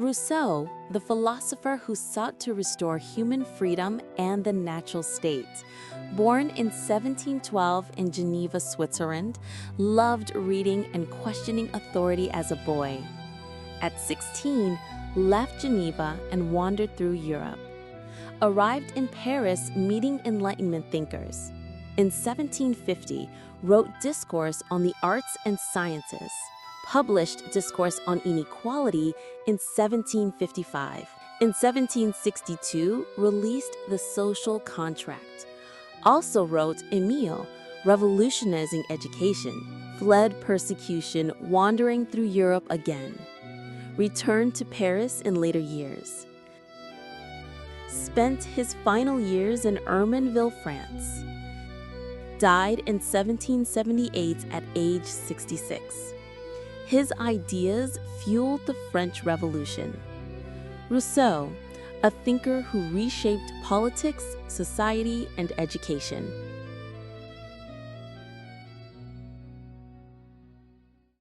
Rousseau, the philosopher who sought to restore human freedom and the natural state. Born in 1712 in Geneva, Switzerland, loved reading and questioning authority as a boy. At 16, left Geneva and wandered through Europe. Arrived in Paris meeting Enlightenment thinkers. In 1750, wrote Discourse on the Arts and Sciences. Published Discourse on Inequality in 1755. In 1762, released The Social Contract. Also wrote Émile, revolutionizing education. Fled persecution, wandering through Europe again. Returned to Paris in later years. Spent his final years in Hermanville, France. Died in 1778 at age 66. His ideas fueled the French Revolution. Rousseau, a thinker who reshaped politics, society, and education.